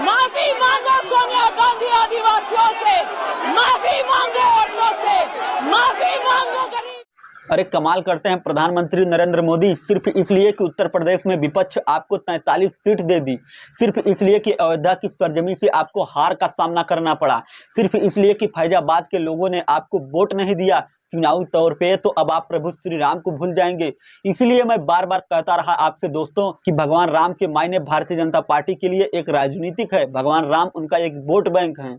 माफी मांगो सोनिया गांधी आदिवासियों से, माफी मांगो औरतों से, माफी मांगो गरीब। अरे कमाल करते हैं प्रधानमंत्री नरेंद्र मोदी, सिर्फ इसलिए कि उत्तर प्रदेश में विपक्ष आपको 43 सीट दे दी, सिर्फ इसलिए कि अयोध्या की सरजमी से आपको हार का सामना करना पड़ा, सिर्फ इसलिए कि फैजाबाद के लोगों ने आपको वोट नहीं दिया चुनावी तौर पे, तो अब आप प्रभु श्री राम को भूल जाएंगे। इसलिए मैं बार बार कहता रहा आपसे दोस्तों कि भगवान राम के मायने भारतीय जनता पार्टी के लिए एक राजनीतिक है, भगवान राम उनका एक वोट बैंक है।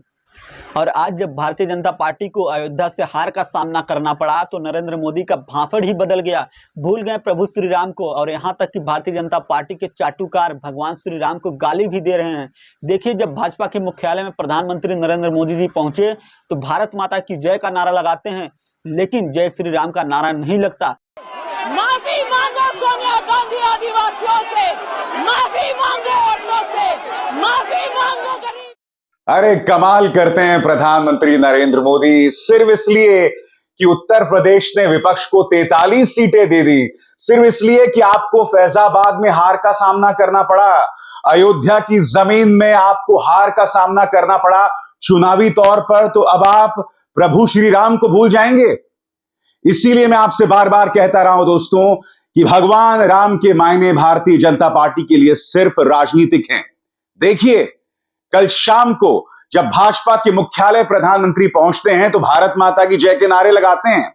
और आज जब भारतीय जनता पार्टी को अयोध्या से हार का सामना करना पड़ा तो नरेंद्र मोदी का भाषण ही बदल गया, भूल गए प्रभु श्री राम को, और यहाँ तक कि भारतीय जनता पार्टी के चाटुकार भगवान श्री राम को गाली भी दे रहे हैं। देखिए, जब भाजपा के मुख्यालय में प्रधानमंत्री नरेंद्र मोदी जी पहुंचे तो भारत माता की जय का नारा लगाते हैं, लेकिन जय श्री राम का नारा नहीं लगता। माफी मांगो सोनिया गांधी आदिवासियों से, माफी मांगो औरतों से, माफी मांगो गरीब। अरे कमाल करते हैं प्रधानमंत्री नरेंद्र मोदी, सिर्फ इसलिए कि उत्तर प्रदेश ने विपक्ष को 43 सीटें दे दी, सिर्फ इसलिए कि आपको फैजाबाद में हार का सामना करना पड़ा, अयोध्या की जमीन में आपको हार का सामना करना पड़ा चुनावी तौर पर, तो अब आप प्रभु श्री राम को भूल जाएंगे। इसीलिए मैं आपसे बार बार कहता रहा हूं दोस्तों कि भगवान राम के मायने भारतीय जनता पार्टी के लिए सिर्फ राजनीतिक हैं। देखिए, कल शाम को जब भाजपा के मुख्यालय प्रधानमंत्री पहुंचते हैं तो भारत माता की जय के नारे लगाते हैं,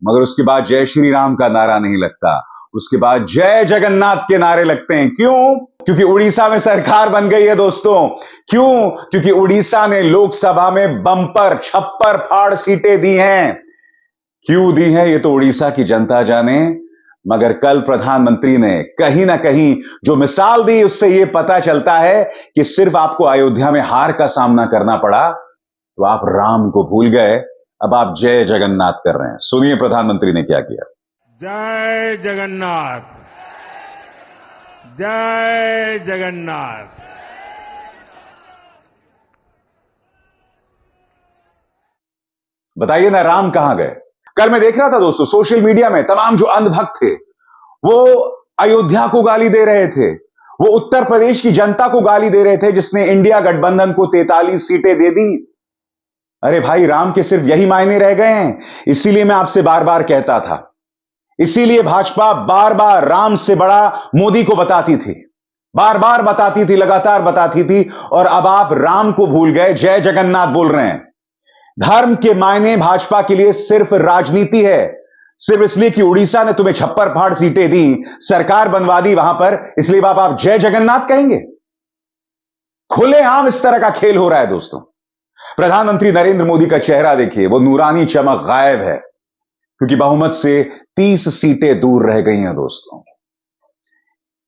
मगर उसके बाद जय श्री राम का नारा नहीं लगता, उसके बाद जय जगन्नाथ के नारे लगते हैं। क्यों? क्योंकि उड़ीसा में सरकार बन गई है दोस्तों। क्यों? क्योंकि उड़ीसा ने लोकसभा में बम्पर छप्पर फाड़ सीटें दी हैं। क्यों दी है ये तो उड़ीसा की जनता जाने, मगर कल प्रधानमंत्री ने कहीं ना कहीं जो मिसाल दी उससे यह पता चलता है कि सिर्फ आपको अयोध्या में हार का सामना करना पड़ा तो आप राम को भूल गए, अब आप जय जगन्नाथ कर रहे हैं। सुनिए प्रधानमंत्री ने क्या किया। जय जगन्नाथ, जय जगन्नाथ। बताइए ना, राम कहां गए? कल मैं देख रहा था दोस्तों सोशल मीडिया में तमाम जो अंधभक्त थे वो अयोध्या को गाली दे रहे थे, वो उत्तर प्रदेश की जनता को गाली दे रहे थे जिसने इंडिया गठबंधन को 43 सीटें दे दी। अरे भाई, राम के सिर्फ यही मायने रह गए हैं। इसीलिए मैं आपसे बार बार कहता था, इसीलिए भाजपा बार बार राम से बड़ा मोदी को बताती थी, बार बार बताती थी, लगातार बताती थी, और अब आप राम को भूल गए, जय जगन्नाथ बोल रहे हैं। धर्म के मायने भाजपा के लिए सिर्फ राजनीति है, सिर्फ इसलिए कि उड़ीसा ने तुम्हें छप्पर फाड़ सीटें दी, सरकार बनवा दी वहां पर, इसलिए आप जय जगन्नाथ कहेंगे? खुलेआम इस तरह का खेल हो रहा है दोस्तों। प्रधानमंत्री नरेंद्र मोदी का चेहरा देखिए, वो नूरानी चमक गायब है, क्योंकि बहुमत से 30 सीटें दूर रह गई हैं दोस्तों।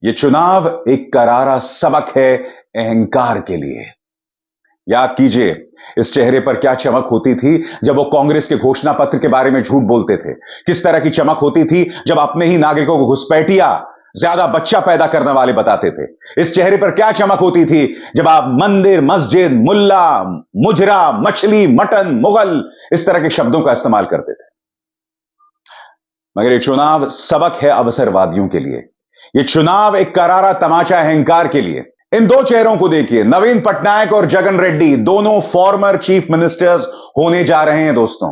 यह चुनाव एक करारा सबक है अहंकार के लिए। याद कीजिए, इस चेहरे पर क्या चमक होती थी जब वो कांग्रेस के घोषणा पत्र के बारे में झूठ बोलते थे, किस तरह की चमक होती थी जब अपने ही नागरिकों को घुसपैठिया, ज्यादा बच्चा पैदा करने वाले बताते थे। इस चेहरे पर क्या चमक होती थी जब आप मंदिर, मस्जिद, मुल्ला, मुजरा, मछली, मटन, मुगल इस तरह के शब्दों का इस्तेमाल करते थे। मगर यह चुनाव सबक है अवसरवादियों के लिए, यह चुनाव एक करारा तमाचा अहंकार के लिए। इन दो चेहरों को देखिए, नवीन पटनायक और जगन रेड्डी, दोनों फॉर्मर चीफ मिनिस्टर्स होने जा रहे हैं दोस्तों।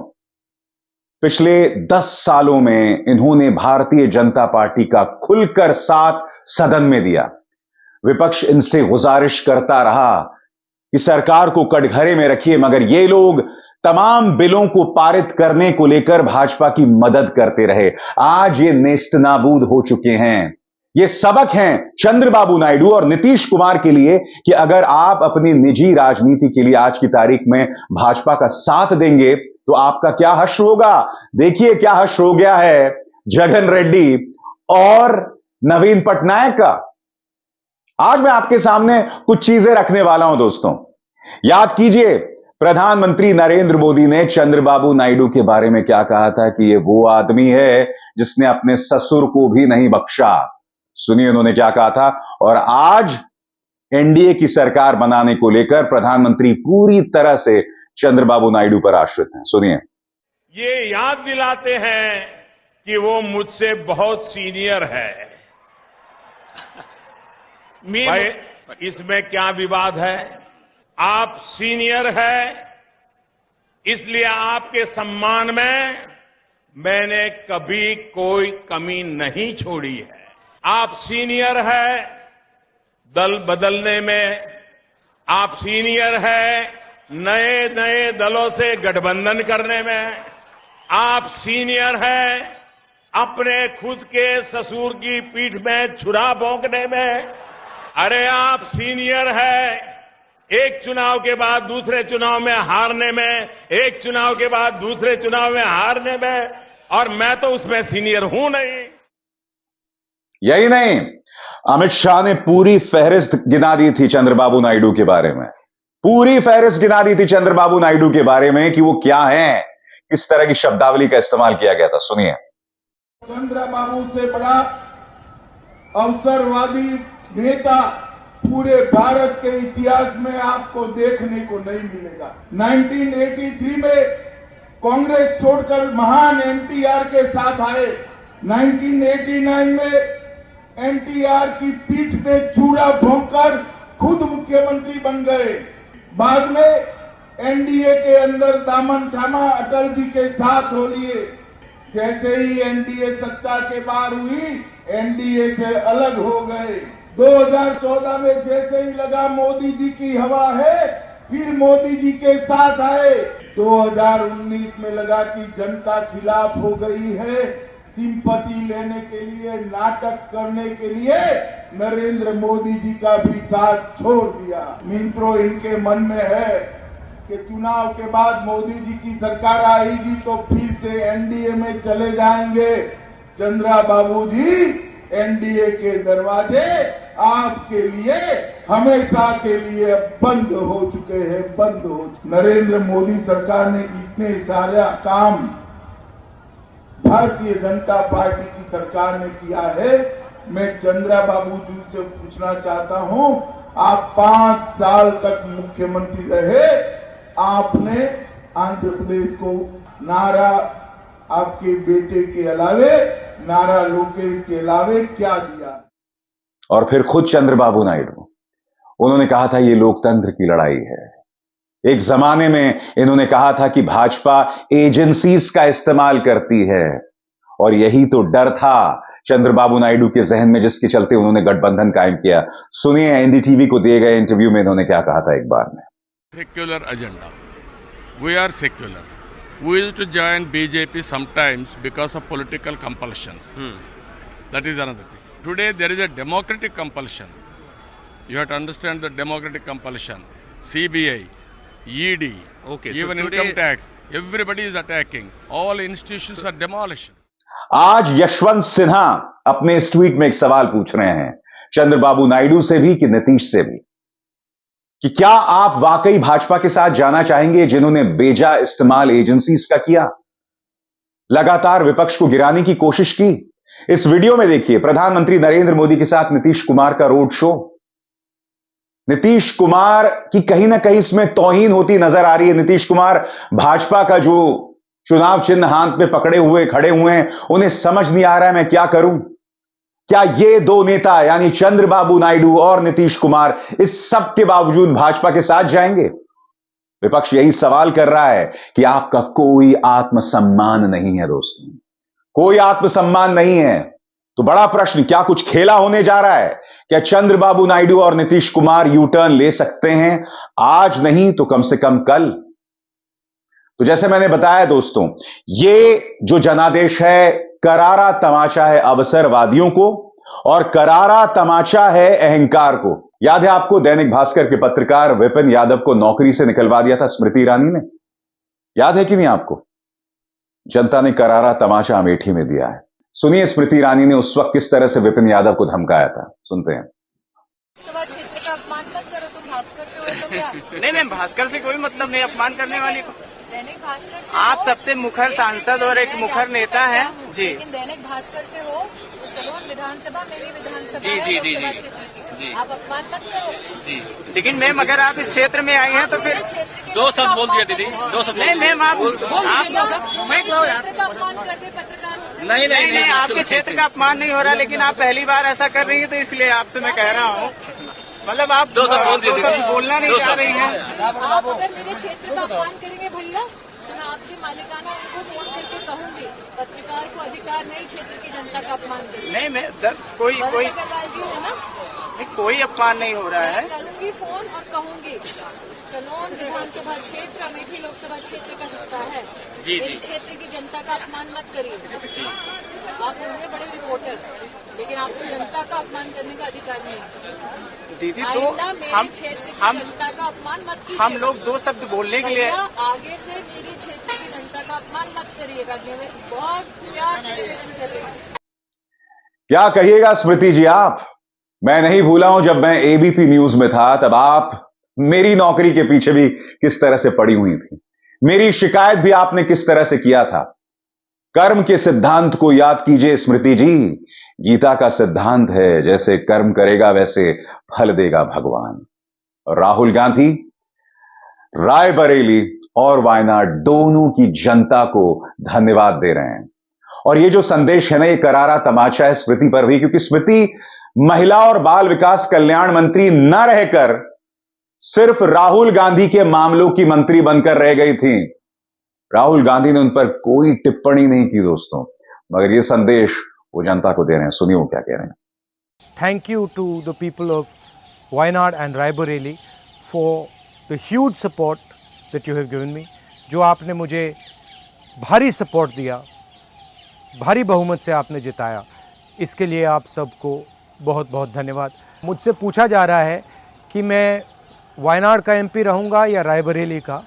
पिछले 10 सालों में इन्होंने भारतीय जनता पार्टी का खुलकर साथ सदन में दिया। विपक्ष इनसे गुजारिश करता रहा कि सरकार को कटघरे में रखिए, मगर ये लोग तमाम बिलों को पारित करने को लेकर भाजपा की मदद करते रहे। आज ये नेस्तनाबूद हो चुके हैं। ये सबक हैं चंद्रबाबू नायडू और नीतीश कुमार के लिए कि अगर आप अपनी निजी राजनीति के लिए आज की तारीख में भाजपा का साथ देंगे तो आपका क्या हश्र होगा। देखिए क्या हश्र हो गया है जगन रेड्डी और नवीन पटनायक का। आज मैं आपके सामने कुछ चीजें रखने वाला हूं दोस्तों। याद कीजिए, प्रधानमंत्री नरेंद्र मोदी ने चंद्रबाबू नायडू के बारे में क्या कहा था कि ये वो आदमी है जिसने अपने ससुर को भी नहीं बख्शा। सुनिए उन्होंने क्या कहा था। और आज एनडीए की सरकार बनाने को लेकर प्रधानमंत्री पूरी तरह से चंद्रबाबू नायडू पर आश्रित हैं। सुनिए। ये याद दिलाते हैं कि वो मुझसे बहुत सीनियर है। इसमें क्या विवाद है? आप सीनियर हैं, इसलिए आपके सम्मान में मैंने कभी कोई कमी नहीं छोड़ी है। आप सीनियर हैं दल बदलने में, आप सीनियर हैं नए नए दलों से गठबंधन करने में, आप सीनियर हैं अपने खुद के ससुर की पीठ में छुरा भोंकने में, अरे आप सीनियर हैं एक चुनाव के बाद दूसरे चुनाव में हारने में, एक चुनाव के बाद दूसरे चुनाव में हारने में, और मैं तो उसमें सीनियर हूं नहीं। यही नहीं, अमित शाह ने पूरी फहरिस्त गिना दी थी चंद्रबाबू नायडू के बारे में, पूरी फहरिस्त गिना दी थी चंद्रबाबू नायडू के बारे में कि वो क्या हैं, किस तरह की शब्दावली का इस्तेमाल किया गया था। सुनिए। चंद्रबाबू से बड़ा अवसरवादी नेता पूरे भारत के इतिहास में आपको देखने को नहीं मिलेगा। 1983 में कांग्रेस छोड़कर महान एनटीआर के साथ आए, 1989 में एनटीआर की पीठ पे चूड़ा भोंककर खुद मुख्यमंत्री बन गए। बाद में एनडीए के अंदर दामन थामा अटल जी के साथ हो लिए। जैसे ही एनडीए सत्ता के बाहर हुई, एनडीए से अलग हो गए। 2014 में जैसे ही लगा मोदी जी की हवा है, फिर मोदी जी के साथ आए। 2019 में लगा कि जनता खिलाफ हो गई है, सिंपैथी लेने के लिए, नाटक करने के लिए नरेंद्र मोदी जी का भी साथ छोड़ दिया। मित्रों, इनके मन में है कि चुनाव के बाद मोदी जी की सरकार आएगी तो फिर से एनडीए में चले जाएंगे। चंद्रबाबू जी, एनडीए के दरवाजे आपके लिए हमेशा के लिए बंद हो चुके हैं, बंद हो चुके। नरेंद्र मोदी सरकार ने इतने सारे काम भारतीय जनता पार्टी की सरकार ने किया है। मैं चंद्रबाबू जी से पूछना चाहता हूं, आप 5 साल तक मुख्यमंत्री रहे, आपने आंध्र प्रदेश को नारा आपके बेटे के अलावे, नारा लोकेश के अलावे क्या दिया? और फिर खुद चंद्रबाबू नायडू, उन्होंने कहा था ये लोकतंत्र की लड़ाई है। एक जमाने में इन्होंने कहा था कि भाजपा एजेंसीज का इस्तेमाल करती है, और यही तो डर था चंद्रबाबू नायडू के जहन में, जिसके चलते उन्होंने गठबंधन कायम किया। सुनिए एनडीटीवी को दिए गए इंटरव्यू में इन्होंने क्या कहा था एक बार में। Secular agenda. We are secular. We used to join BJP sometimes because of political compulsions. That is another thing. Today there is a democratic compulsion. You have to understand the democratic compulsion. CBI, ED, even income tax. Everybody is attacking. All institutions are demolished. आज यशवंत सिन्हा अपने इस tweet में एक सवाल पूछ रहे हैं चंद्रबाबू नायडू से भी कि नीतीश से भी, कि क्या आप वाकई भाजपा के साथ जाना चाहेंगे जिन्होंने बेजा इस्तेमाल एजेंसीज का किया, लगातार विपक्ष को गिराने की कोशिश की। इस वीडियो में देखिए प्रधानमंत्री नरेंद्र मोदी के साथ नीतीश कुमार का रोड शो। नीतीश कुमार की कहीं ना कहीं इसमें तौहीन होती नजर आ रही है। नीतीश कुमार भाजपा का जो चुनाव चिन्ह हाथ में पकड़े हुए खड़े हुए हैं, उन्हें समझ नहीं आ रहा है मैं क्या करूं। क्या ये दो नेता यानी चंद्रबाबू नायडू और नीतीश कुमार इस सब के बावजूद भाजपा के साथ जाएंगे? विपक्ष यही सवाल कर रहा है कि आपका कोई आत्मसम्मान नहीं है दोस्तों, कोई आत्मसम्मान नहीं है। तो बड़ा प्रश्न, क्या कुछ खेला होने जा रहा है? क्या चंद्रबाबू नायडू और नीतीश कुमार यू टर्न ले सकते हैं? आज नहीं तो कम से कम कल। तो जैसे मैंने बताया दोस्तों, ये जो जनादेश है करारा तमाचा है अवसरवादियों को, और करारा तमाचा है अहंकार को। याद है आपको, दैनिक भास्कर के पत्रकार विपिन यादव को नौकरी से निकलवा दिया था स्मृति ईरानी ने, याद है कि नहीं आपको? जनता ने करारा तमाचा अमेठी में दिया है। सुनिए स्मृति ईरानी ने उस वक्त किस तरह से विपिन यादव को धमकाया था, सुनते हैं। क्षेत्र का अपमान मत करो, तुम भास्कर से हो तो क्या? नहीं मैम, भास्कर से कोई मतलब नहीं अपमान करने वाली को। दैनिक भास्कर से आप सबसे मुखर सांसद और एक मुखर नेता हैं जी। लेकिन दैनिक भास्कर से हो तो चलो, विधानसभा मेरी विधानसभा जी, है, जी, जी, लोकसभा जी, क्षेत्र की, जी। आप अपमान मत करो जी। लेकिन मैम अगर आप इस क्षेत्र में आई हैं तो फिर दो शब्द बोल दिया दीदी, दो शब्द नहीं मैम, आप क्षेत्र का अपमान कर दे पत्रकार होते। नहीं, आपके क्षेत्र का अपमान नहीं हो रहा, लेकिन आप पहली बार ऐसा कर रही है तो इसलिए आपसे मैं कह रहा हूँ। मतलब आप दो शब्द बोलना नहीं चाह रही हैं। आप अगर मेरे क्षेत्र का अपमान करेंगे भैया तो मैं आपकी मालिकाना उनको फोन करके कहूंगी। पत्रकार को अधिकार नहीं क्षेत्र की जनता का अपमान करने। नहीं मैं कोई अग्रवाल जी है ना, कोई अपमान नहीं हो रहा है। मैं करूंगी फोन और कहूंगी सलोन विधानसभा क्षेत्र अमेठी लोकसभा क्षेत्र का हिस्सा है। मेरे क्षेत्र की जनता का अपमान मत करिए। आप होंगे बड़े रिपोर्टर, लेकिन आपको जनता का अपमान करने का अधिकार नहीं। दीदी तो मेरे क्षेत्र की जनता का अपमान मत कीजिए। हम लोग दो शब्द बोलने के लिए आगे से मेरे क्षेत्र की जनता का अपमान मत करिएगा। मैं बहुत प्यार से निवेदन कर रही हूँ। क्या कहिएगा स्मृति जी आप? मैं नहीं भूला हूं जब मैं एबीपी न्यूज में था तब आप मेरी नौकरी के पीछे भी किस तरह से पड़ी हुई थी। मेरी शिकायत भी आपने किस तरह से किया था। कर्म के सिद्धांत को याद कीजिए स्मृति जी। गीता का सिद्धांत है जैसे कर्म करेगा वैसे फल देगा भगवान। और राहुल गांधी रायबरेली और वायनाड दोनों की जनता को धन्यवाद दे रहे हैं। और ये जो संदेश है ना, ये करारा तमाचा है स्मृति पर भी, क्योंकि स्मृति महिला और बाल विकास कल्याण मंत्री न रहकर सिर्फ राहुल गांधी के मामलों की मंत्री बनकर रह गई थी। राहुल गांधी ने उन पर कोई टिप्पणी नहीं की दोस्तों, मगर ये संदेश वो जनता को दे रहे हैं। सुनिए वो क्या कह रहे हैं। Thank you to the people of Wayanad and Raebareli for the huge support that you have given me. जो आपने मुझे भारी सपोर्ट दिया, भारी बहुमत से आपने जिताया, इसके लिए आप सबको बहुत बहुत धन्यवाद। मुझसे पूछा जा रहा है कि मैं वायनाड का एमपी रहूँगा या रायबरेली का।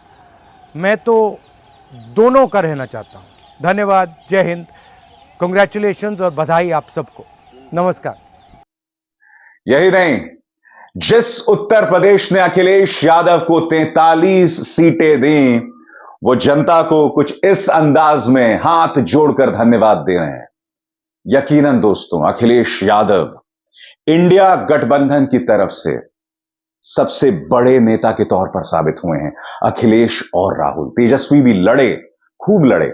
मैं तो दोनों का रहना चाहता हूँ। धन्यवाद, जय हिंद, कंग्रेचुलेशंस और बधाई आप सबको। नमस्कार। यही नहीं, जिस उत्तर प्रदेश ने अखिलेश यादव को 43 सीटें दी, वो जनता को कुछ इस अंदाज में हाथ जोड़कर धन्यवाद दे रहे हैं। यकीनन दोस्तों, अखिलेश यादव इंडिया गठबंधन की तरफ से सबसे बड़े नेता के तौर पर साबित हुए हैं। अखिलेश और राहुल, तेजस्वी भी लड़े, खूब लड़े।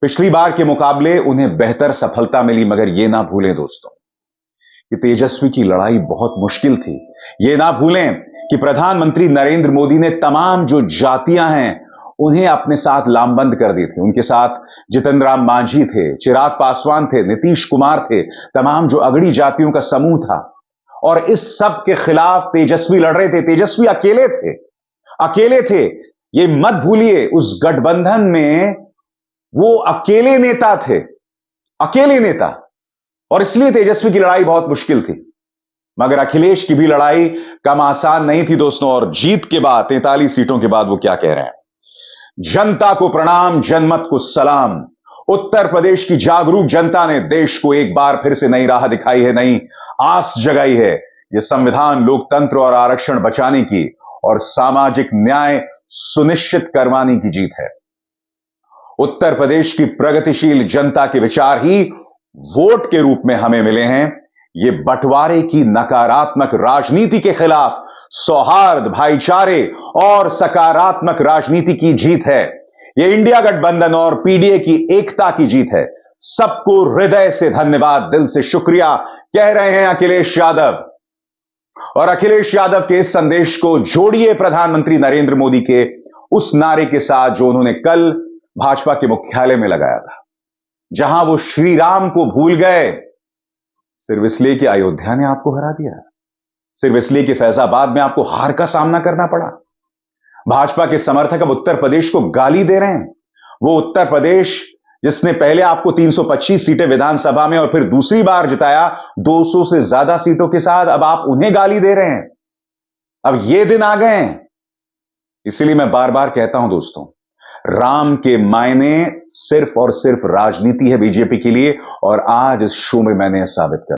पिछली बार के मुकाबले उन्हें बेहतर सफलता मिली, मगर यह ना भूलें दोस्तों कि तेजस्वी की लड़ाई बहुत मुश्किल थी। यह ना भूलें कि प्रधानमंत्री नरेंद्र मोदी ने तमाम जो जातियां हैं उन्हें अपने साथ लामबंद कर दी थी। उनके साथ जितन राम मांझी थे, चिराग पासवान थे, नीतीश कुमार थे, तमाम जो अगड़ी जातियों का समूह था। और इस सब के खिलाफ तेजस्वी लड़ रहे थे। तेजस्वी अकेले थे। ये मत भूलिए, उस गठबंधन में वो अकेले नेता थे, अकेले नेता। और इसलिए तेजस्वी की लड़ाई बहुत मुश्किल थी। मगर अखिलेश की भी लड़ाई कम आसान नहीं थी दोस्तों। और जीत के बाद 43 सीटों के बाद वो क्या कह रहे हैं। जनता को प्रणाम, जनमत को सलाम। उत्तर प्रदेश की जागरूक जनता ने देश को एक बार फिर से नई राह दिखाई है, नई आस जगाई है। यह संविधान, लोकतंत्र और आरक्षण बचाने की और सामाजिक न्याय सुनिश्चित करवाने की जीत है। उत्तर प्रदेश की प्रगतिशील जनता के विचार ही वोट के रूप में हमें मिले हैं। ये बंटवारे की नकारात्मक राजनीति के खिलाफ सौहार्द, भाईचारे और सकारात्मक राजनीति की जीत है। ये इंडिया गठबंधन और पीडीए की एकता की जीत है। सबको हृदय से धन्यवाद, दिल से शुक्रिया कह रहे हैं अखिलेश यादव। और अखिलेश यादव के इस संदेश को जोड़िए प्रधानमंत्री नरेंद्र मोदी के उस नारे के साथ जो उन्होंने कल भाजपा के मुख्यालय में लगाया था, जहां वो श्री राम को भूल गए सिर्फ इसलिए कि अयोध्या ने आपको हरा दिया, सिर्फ इसलिए कि फैजाबाद में आपको हार का सामना करना पड़ा। भाजपा के समर्थक अब उत्तर प्रदेश को गाली दे रहे हैं। वो उत्तर प्रदेश जिसने पहले आपको 325 सीटें विधानसभा में और फिर दूसरी बार जिताया 200 से ज्यादा सीटों के साथ, अब आप उन्हें गाली दे रहे हैं। अब ये दिन आ गए हैं। इसलिए मैं बार बार कहता हूं दोस्तों, राम के मायने सिर्फ और सिर्फ राजनीति है बीजेपी के लिए। और आज इस शो में मैंने साबित कर